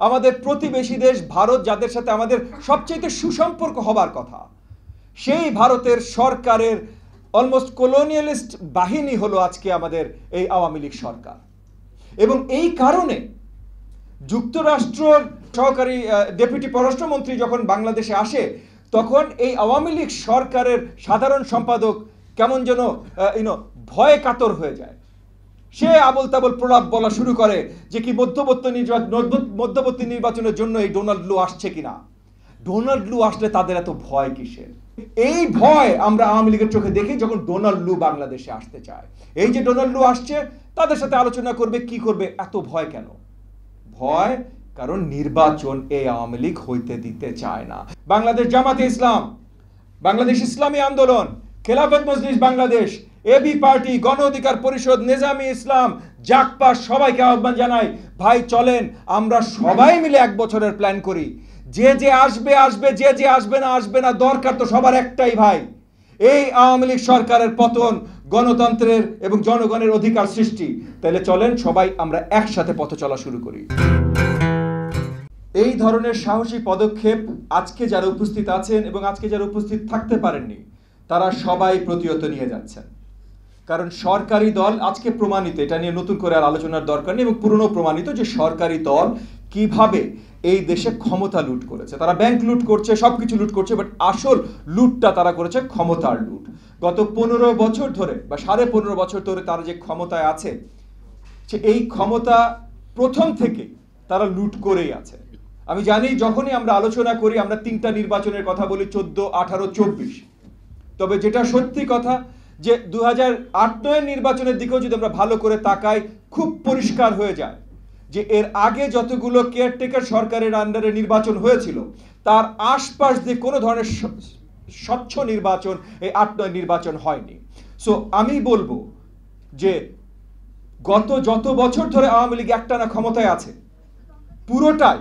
আমাদের প্রতিবেশী দেশ ভারত, যাদের সাথে আমাদের সবচেয়ে সুসম্পর্ক হবার কথা, সেই ভারতের সরকারের অলমোস্ট কলোনিয়ালিস্ট বাহিনী হলো আজকে আমাদের এই আওয়ামী লীগ সরকার। এবং এই কারণে যুক্তরাষ্ট্রের সহকারী ডেপুটি পররাষ্ট্রমন্ত্রী যখন বাংলাদেশে আসে, তখন এই আওয়ামী লীগ সরকারের সাধারণ সম্পাদক কেমন যেন ভয়ে কাতর হয়ে যায়। সে আবল তাবল প্রলাপ বলা শুরু করে যে কি মধ্যবর্তী নির্বাচনের জন্য এই ডোনাল্ড লু আসছে কিনা। ডোনাল্ড লু আসলে তাদের এত ভয় কিসের? এই ভয় আমরা আওয়ামী লীগের চোখে দেখি যখন ডোনাল্ড লু বাংলাদেশে আসতে চায়। এই যে ডোনাল্ড লু আসছে, তাদের সাথে আলোচনা করবে, কি করবে, এত ভয় কেন? ভয় কারণ নির্বাচন এই আওয়ামী লীগ হইতে দিতে চায় না। বাংলাদেশ জামাতে ইসলাম, বাংলাদেশ ইসলামী আন্দোলন, খেলাফত মজলিস বাংলাদেশ, এবি পার্টি, গণ অধিকার পরিষদ, নেজামি ইসলাম, জাকপা, সবাইকে আহ্বান জানাই, ভাই চলেন আমরা সবাই মিলে 1 বছরের প্ল্যান করি। যে যে আসবে আসবে, যে যে আসবে না, দরকার তো সবার একটাই ভাই, এই আওয়ামী লীগ সরকারের পতন, গণতন্ত্রের এবং জনগণের অধিকার সৃষ্টি। তাহলে চলেন সবাই আমরা একসাথে পথ চলা শুরু করি। এই ধরনের সাহসী পদক্ষেপ আজকে যারা উপস্থিত আছেন এবং আজকে যারা উপস্থিত থাকতে পারেননি, তারা সবাই প্রতিহত নিয়ে যাচ্ছেন। কারণ সরকারি দল আজকে প্রমাণিত, এটা নিয়ে নতুন করে আর আলোচনার দরকার নেই, এবং পুরনো প্রমাণিত যে সরকারি দল কিভাবে এই দেশে ক্ষমতা লুট করেছে। তারা ব্যাংক লুট করছে, সবকিছু লুট করছে, বাট আসল লুটটা তারা করেছে ক্ষমতার লুট। গত 15 বছর ধরে বা 15.5 বছর ধরে তারা যে ক্ষমতায় আছে, এই ক্ষমতা প্রথম থেকে তারা লুট করেই আছে। আমি জানি যখনই আমরা আলোচনা করি আমরা 3টা নির্বাচনের কথা বলি, 14, 18, 24। তবে যেটা সত্যি কথা যে 2008-9 নির্বাচনের দিকেও যদি আমরা ভালো করে তাকাই, খুব পরিষ্কার হয়ে যায় যে এর আগে যতগুলো কেয়ারটেকার সরকারের আন্ডারে নির্বাচন হয়েছিল, তার আশপাশ দিয়ে কোনো ধরনের স্বচ্ছ নির্বাচন এই 8-9 নির্বাচন হয়নি। সো আমি বলবো যে গত যত বছর ধরে আওয়ামী লীগ একটানা ক্ষমতায় আছে, পুরোটাই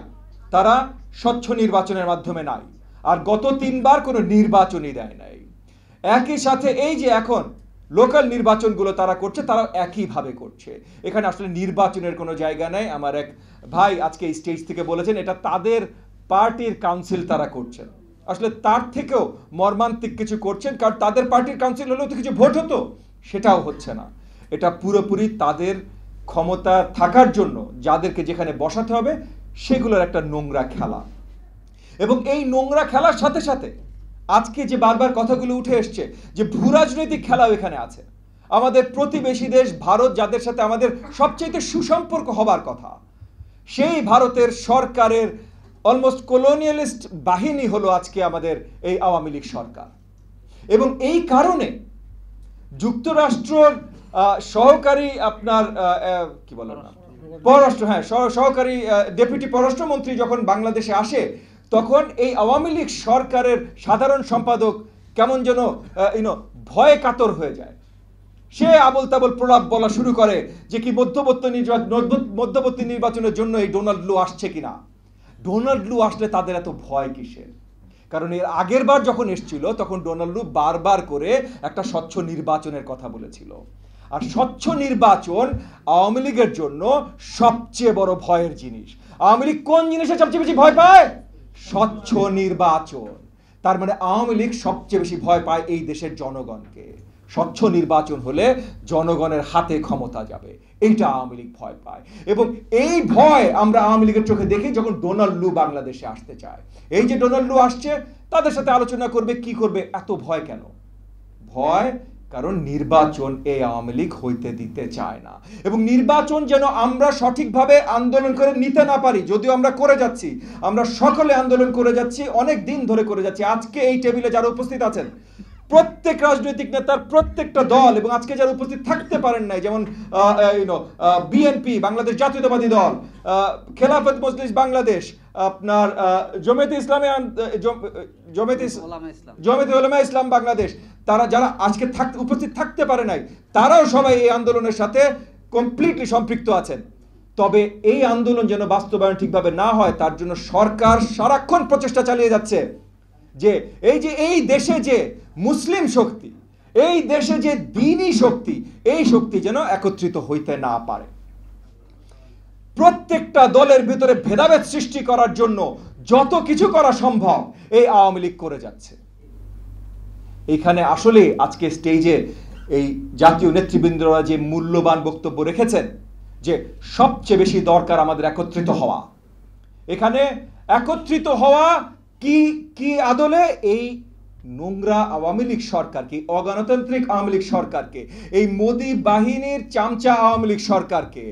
তারা স্বচ্ছ নির্বাচনের মাধ্যমে নাই, আর গত 3 বার কোনো নির্বাচনই দেয় নাই। একই সাথে এই যে এখন লোকাল নির্বাচনগুলো তারা করছে, তারা একইভাবে করছে। এখানে আসলে নির্বাচনের কোনো জায়গা নাই। আমার এক ভাই আজকে এই স্টেজ থেকে বলেছেন এটা তাদের পার্টির কাউন্সিল তারা করছেন। আসলে তার থেকেও মর্মান্তিক কিছু করছেন, কারণ তাদের পার্টির কাউন্সিল হলেও তো কিছু ভোট হতো, সেটাও হচ্ছে না। এটা পুরোপুরি তাদের ক্ষমতা থাকার জন্য যাদেরকে যেখানে বসাতে হবে সেগুলোর একটা নোংরা খেলা। এবং এই নোংরা খেলার সাথে সাথে আজকে যে বারবার কথাগুলো উঠে এসছে যে ভূ রাজনৈতিক খেলাও এখানে আছে। আমাদের প্রতিবেশী দেশ ভারত, যাদের সাথে আমাদের সবচেয়ে সুসম্পর্ক হবার কথা, সেই ভারতের সরকারের অলমোস্ট কলোনিয়ালিস্ট বাহিনী হলো আজকে আমাদের এই আওয়ামী লীগ সরকার। এবং এই কারণে যুক্তরাষ্ট্রের সহকারী আপনার কি বলেন না সহকারী ডেপুটি পররাষ্ট্রমন্ত্রী যখন বাংলাদেশে আসে, তখন এই আওয়ামী লীগ সরকারের সাধারণ সম্পাদক কেমন যেন ভয়ে কাতর হয়ে যায়। সে আবল তাবল প্রলাপ বলা শুরু করে যে কি মধ্যবর্তী নির্বাচনের জন্য এই ডোনাল্ড লু আসছে কিনা। ডোনাল্ড লু আসলে তাদের এত ভয় কিসের? কারণ এর আগের বার যখন এসেছিল তখন ডোনাল্ড লু বারবার করে একটা স্বচ্ছ নির্বাচনের কথা বলেছিল। আর স্বচ্ছ নির্বাচন আওয়ামী লীগের জন্য সবচেয়ে বড় ভয়ের জিনিস। আওয়ামী লীগ কোন জিনিসে সবচেয়ে বেশি ভয় পায়? স্বচ্ছ নির্বাচন। তার মানে আওয়ামী লীগ সবচেয়ে বেশি ভয় পায় এই দেশের জনগণকে। স্বচ্ছ নির্বাচন হলে জনগণের হাতে ক্ষমতা যাবে, এইটা আওয়ামী লীগ ভয় পায়। এবং এই ভয় আমরা আওয়ামী লীগের চোখে দেখি যখন ডোনাল্ড লু বাংলাদেশে আসতে চায়। এই যে ডোনাল্ড লু আসছে, তাদের সাথে আলোচনা করবে, কি করবে, এত ভয় কেন? ভয় কারণ নির্বাচন এই আওয়ামী লীগ হইতে দিতে চায় না। এবং নির্বাচন যেন আমরা সঠিকভাবে আন্দোলন করে নিতে না পারি, যদিও আমরা করে যাচ্ছি, আমরা সকলে আন্দোলন করে যাচ্ছি, অনেক দিন ধরে করে যাচ্ছি। আজকে এই টেবিলে যারা উপস্থিত আছেন প্রত্যেক রাজনৈতিক নেতার প্রত্যেকটা দল, এবং আজকে যারা উপস্থিত থাকতে পারেন নাই, যেমন বিএনপি বাংলাদেশ জাতীয়তাবাদী দল, খেলাফত মজলিস বাংলাদেশ, আপনার জমিয়তে ইসলামী, জমিয়তে উলামা ইসলাম বাংলাদেশ, তারা যারা আজকে উপস্থিত থাকতে পারে নাই, তারাও সবাই এই আন্দোলনের সাথে কমপ্লিটলি সম্পৃক্ত আছেন। তবে এই আন্দোলন যেন বাস্তবায়ন ঠিকভাবে না হয়, তার জন্য সরকার সারাক্ষণ প্রচেষ্টা চালিয়ে যাচ্ছে যে এই দেশে যে মুসলিম শক্তি, এই দেশে যে দ্বীনি শক্তি, এই শক্তি যেন একত্রিত হইতে না পারে। প্রত্যেকটা দলের ভিতরে ভেদাভেদ সৃষ্টি করার জন্য যত কিছু করা সম্ভব এই আওয়ামী লীগ করে যাচ্ছে। এখানে আসলে আজকে স্টেজে এই জাতীয় নেতৃবৃন্দরা যে মূল্যবান বক্তব্য রেখেছেন যে সবচেয়ে বেশি দরকার আমাদের একত্রিত হওয়া। এখানে একত্রিত হওয়া কি কি আদলে? এই নোংরা আওয়ামী লীগ সরকারকে, অগণতান্ত্রিক আওয়ামী লীগ সরকারকে, এই মোদি বাহিনীর চামচা আওয়ামী লীগ সরকারকে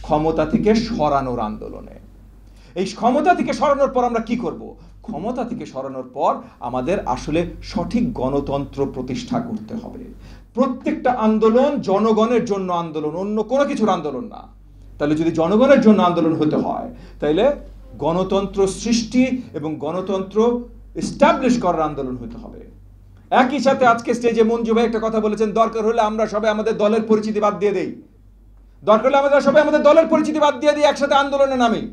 ক্ষমতা থেকে সরানোর আন্দোলনে। এই ক্ষমতা থেকে সরানোর পর আমরা কি করব? ক্ষমতা থেকে সরানোর পর আমাদের আসলে সঠিক গণতন্ত্র প্রতিষ্ঠা করতে হবে। প্রত্যেকটা আন্দোলন জনগণের জন্য আন্দোলন, অন্য কোনো কিছুর আন্দোলন না। তাহলে যদি জনগণের জন্য আন্দোলন হতে হয়, তাহলে গণতন্ত্র সৃষ্টি এবং গণতন্ত্র এস্টাবলিশ করার আন্দোলন হতে হবে। একই সাথে আজকে স্টেজে মঞ্জু ভাই একটা কথা বলেছেন, দরকার হলে আমরা সবাই আমাদের দলের পরিচিতি বাদ দিয়ে দেই, দরকার হলে আমরা সবাই আমাদের দলের পরিচিতি বাদ দিয়ে দিই, একসাথে আন্দোলনে নামি।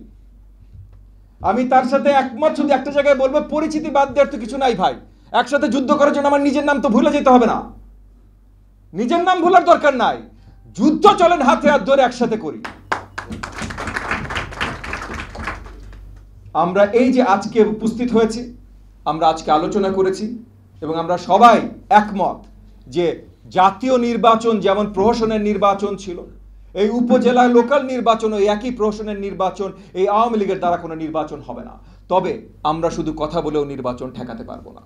আমি তার সাথে একমত। শুধু একটা জায়গায় বলবো, পরিচিতি বাদ দেওয়ার তো কিছু নাই ভাই। একসাথে যুদ্ধ করার জন্য আমার নিজের নাম তো ভুলে যেতে হবে না, নিজের নাম ভুলার দরকার নাই। যুদ্ধ চলেন হাতে হাত ধরে একসাথে করি। আমরা এই যে আজকে উপস্থিত হয়েছি, আমরা আজকে আলোচনা করেছি এবং আমরা সবাই একমত যে জাতীয় নির্বাচন যেমন প্রহসনের নির্বাচন ছিল, এই উপজেলা লোকাল নির্বাচন ওই একই প্রহসনের নির্বাচন, এই আওয়ামী লীগের দ্বারা কোনো নির্বাচন হবে না। তবে আমরা শুধু কথা বলেও নির্বাচন ঠেকাতে পারবো না।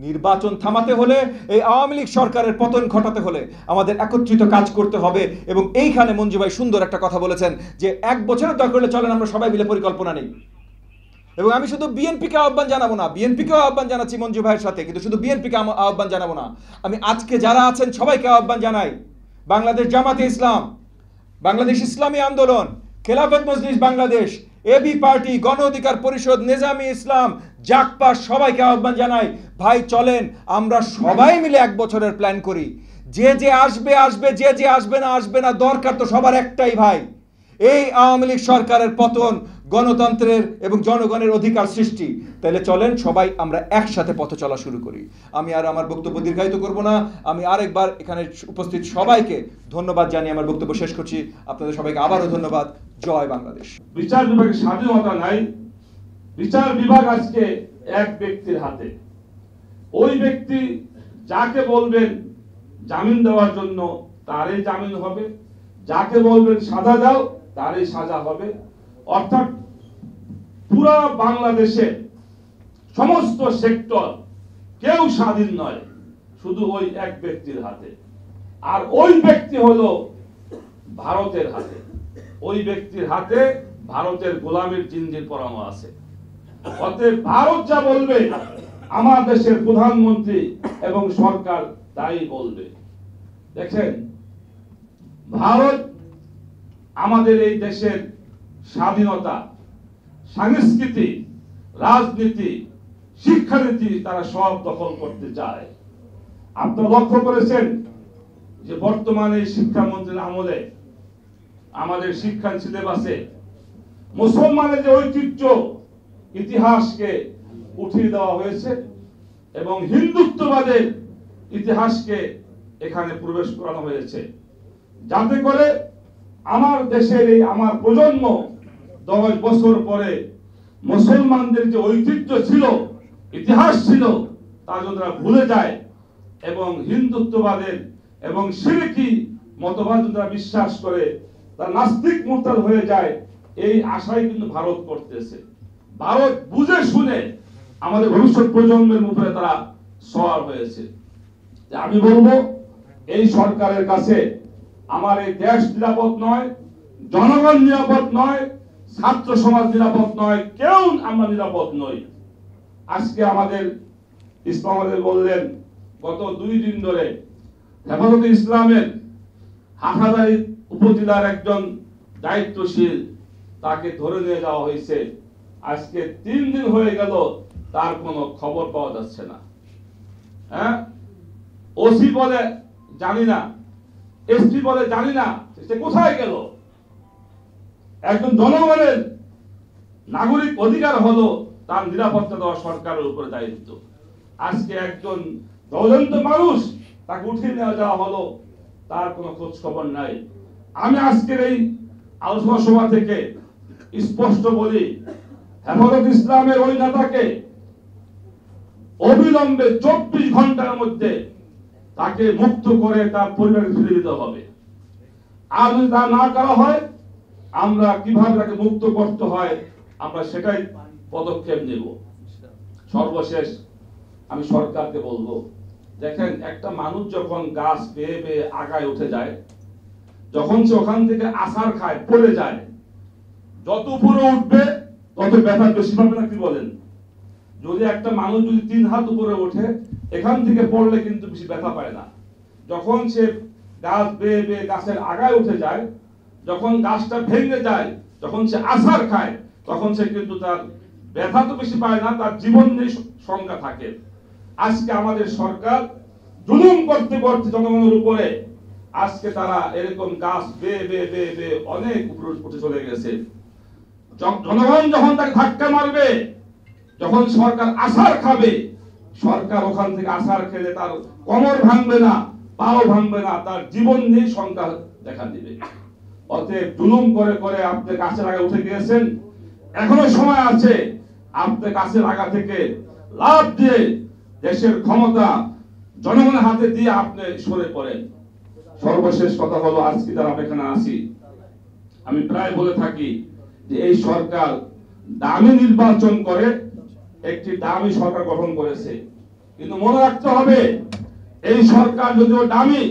নির্বাচন থামাতে হলে, এই আওয়ামী লীগ সরকারের পতন ঘটাতে হলে আমাদের একত্রিত কাজ করতে হবে। এবং এইখানে মঞ্জু ভাই সুন্দর একটা কথা বলেছেন যে 1 বছরের দরকার হলে চলেন আমরা সবাই মিলে পরিকল্পনা নেই। এবং আমি শুধু বিএনপিকে আহ্বান জানাবো না, বিএনপিকেও আহ্বান জানাচ্ছি মঞ্জু ভাইয়ের সাথে, কিন্তু শুধু বিএনপিকে আহ্বান জানাবো না, আমি আজকে যারা আছেন সবাইকে আহ্বান জানাই। বাংলাদেশ জামাতে ইসলাম, বাংলাদেশ ইসলামী আন্দোলন, খেলাফত মজলিস বাংলাদেশ, এবি পার্টি, গণ অধিকার পরিষদ, নেজামি ইসলাম, জাকপা, সবাইকে আহ্বান জানাই, ভাই চলেন আমরা সবাই মিলে 1 বছরের প্ল্যান করি। যে যে আসবে আসবে, যে যে আসবে না, দরকার তো সবার একটাই ভাই, এই আওয়ামী লীগ সরকারের পতন, গণতন্ত্রের এবং জনগণের অধিকার সৃষ্টি। তাহলে চলেন সবাই আমরা একসাথে পথ চলা শুরু করি। আমি আর আমার বক্তব্য দীর্ঘায়িত করব না। আমি আরেকবার এখানে উপস্থিত সবাইকে ধন্যবাদ জানিয়ে আমার বক্তব্য শেষ করছি। আপনাদের সবাইকে আবারও ধন্যবাদ। জয় বাংলাদেশ। বিচার বিভাগের স্বাধীনতা নাই। বিচার বিভাগ আজকে এক ব্যক্তির হাতে। ওই ব্যক্তি যাকে বলবেন জামিন দেওয়ার জন্য তারই জামিন হবে, যাকে বলবেন সাজা দাও তারই সাজা হবে। অর্থাৎ পুরো বাংলাদেশের সমস্ত সেক্টর কেউ স্বাধীন নয়, শুধু ওই এক ব্যক্তির হাতে। আর ওই ব্যক্তি হলো ভারতের হাতে। ওই ব্যক্তির হাতে ভারতের গোলামীর জিঞ্জির পরানো আছে। অতএব ভারত যা বলবে আমার দেশের প্রধানমন্ত্রী এবং সরকার তাই বলবে। দেখেন, ভারত আমাদের এই দেশের স্বাধীনতা, সংস্কৃতি, রাজনীতি, শিক্ষানীতি তারা সব দখল করতে চায়। আপনারা লক্ষ্য করেছেন যে বর্তমানে শিক্ষামন্ত্রীর আমলে আমাদের শিক্ষা সিলেবাসে মুসলমানের যে ঐতিহ্য, ইতিহাসকে উঠিয়ে দেওয়া হয়েছে এবং হিন্দুত্ববাদের ইতিহাসকে এখানে প্রবেশ করানো হয়েছে, যাতে করে আমার দেশের এই আমার প্রজন্ম 10 বছর পরে মুসলমানদের যে ঐতিহ্য ছিল, ইতিহাস ছিল, তা যেন তারা ভুলে যায় এবং হিন্দুত্ববাদের এবং শিরকি মতবাদ যারা বিশ্বাস করে তারা নাস্তিক মুরতাদ হয়ে যায়, এই আশাই কিন্তু ভারত করতেছে। ভারত বুঝে শুনে আমাদের ভবিষ্যৎ প্রজন্মের উপরে তারা সওয়ার হয়েছে। আমি বলবো, এই সরকারের কাছে আমার এই দেশ নিরাপদ নয়, জনগণ নিরাপদ নয়, ছাত্র সমাজ নিরাপদ নয়, কেউ আমরা নিরাপদ নই। আজকে আমাদের ইসলাম বললেন গত 2 দিন ধরে হেফাজতে ইসলামের হাটহাজারী উপজেলার একজন দায়িত্বশীল, তাকে ধরে নিয়ে যাওয়া হয়েছে। আজকে 3 দিন হয়ে গেল, তার কোনো খবর পাওয়া যাচ্ছে না। হ্যাঁ, ওসি বলে জানি না, এসপি বলে জানি না, সে কোথায় গেল? একজন জনগণের নাগরিক অধিকার হলো তার নিরাপত্তা দেওয়া সরকারের উপরে দায়িত্ব। আজকে একজন দৌলন্ত মানুষ, তাকে উঠিয়ে নেওয়া যাওয়া হলো, তার কোনো খোঁজ খবর নাই। আমি আজকের এই আলোচনা সভা থেকে স্পষ্ট বলি, হেফাজত ইসলামের ওই নেতাকে অবিলম্বে 24 ঘন্টার মধ্যে তাকে মুক্ত করে তার পরিবারকে ফিরে দিতে হবে। আর যদি তা না করা হয়, আমরা কিভাবে তাকে মুক্ত করতে হয় আমরা সেটাই পদক্ষেপ নেব। সর্বশেষ আমি সরকারকে বলবো, দেখেন একটা মানুষ যখন গাছ বেয়ে বেয়ে আগায় উঠে যায়, যখন সে ওখান থেকে আছাড় খায়, পড়ে যায়, যত উপরে উঠবে তত ব্যথা বেশি পাবে না, কি বলেন? যদি একটা মানুষ যদি 3 হাত উপরে ওঠে, এখান থেকে পড়লে কিন্তু বেশি ব্যথা পায় না। যখন সে গাছ বেয়ে বেয়ে গাছের আগায় উঠে যায়, যখন গাছটা ভেঙে যায়, যখন সে আছাড় খায়, তখন সে কিন্তু তার ব্যথা তো বেশি পায় না, তার জীবন নিয়ে শঙ্কা থাকে। আজকে আমাদের সরকার জুলুম করতে করতে জনগণের উপরে আজকে তারা এরকম গাছ বেয়ে বেয়ে বেয়ে বেয়ে অনেক উপরে উঠে চলে গেছে। জনগণ যখন তাকে ধাক্কা মারবে, যখন সরকার আছাড় খাবে, সরকার ওখান থেকে আছাড় খেলে তার কোমর ভাঙবে না, পাও ভাঙবে না, তার জীবন নিয়ে শঙ্কা দেখা দিবে। অতএব জুলুম করে করে আপনি গাছের আগে উঠে গিয়েছেন, এখনো সময় আছে, আপনি গাছের আগা থেকে লাফ দিয়ে দেশের ক্ষমতা জনগণের হাতে দিয়ে আপনি সরে পড়েন। সর্বশেষ কথা হলো, আজকে যারা এখানে আছি, আমি প্রায় বলে থাকি যে এই সরকার দামি নির্বাচন করে একটি দামি সরকার গঠন করেছে, কিন্তু মনে রাখতে হবে এই সরকার যদিও দামি,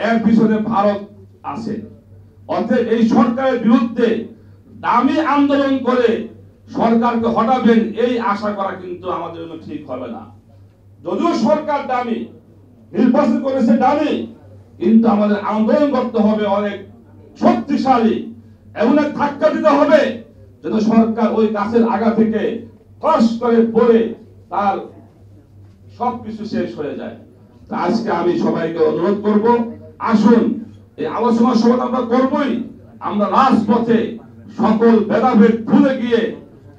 এর পিছনে ভারত আছে। অতএব এই সরকারের বিরুদ্ধে দামি আন্দোলন করে সরকারকে হটাবেন এই আশা করা কিন্তু আমাদের জন্য ঠিক হবে না। যদিও সরকার দামি, নির্বাচন করেছে দামি, কিন্তু আমাদের আন্দোলন করতে হবে অনেক শক্তিশালী, এমন এক ধাক্কা দিতে হবে যেন সরকার ওই গাছের আগা থেকে ফস করে পড়ে তার সবকিছু শেষ হয়ে যায়। আজকে আমি সবাইকে অনুরোধ করব, আসুন এই আলোচনা সভা আমরা করবই, আমরা রাজপথে সকল ভেদাভেদ ভুলে গিয়ে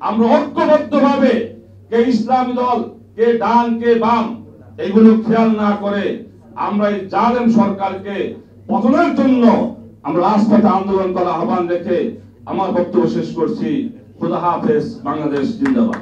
আমরা ঐক্যবদ্ধ ভাবে, কে ইসলামী দল, কে ডান, কে বাম, এগুলো খেয়াল না করে আমরা এই জালেম সরকারকে পতনের জন্য আমরা রাজপথে আন্দোলন করার আহ্বান রেখে আমার বক্তব্য শেষ করছি। খুদা হাফেজ। বাংলাদেশ জিন্দাবাদ।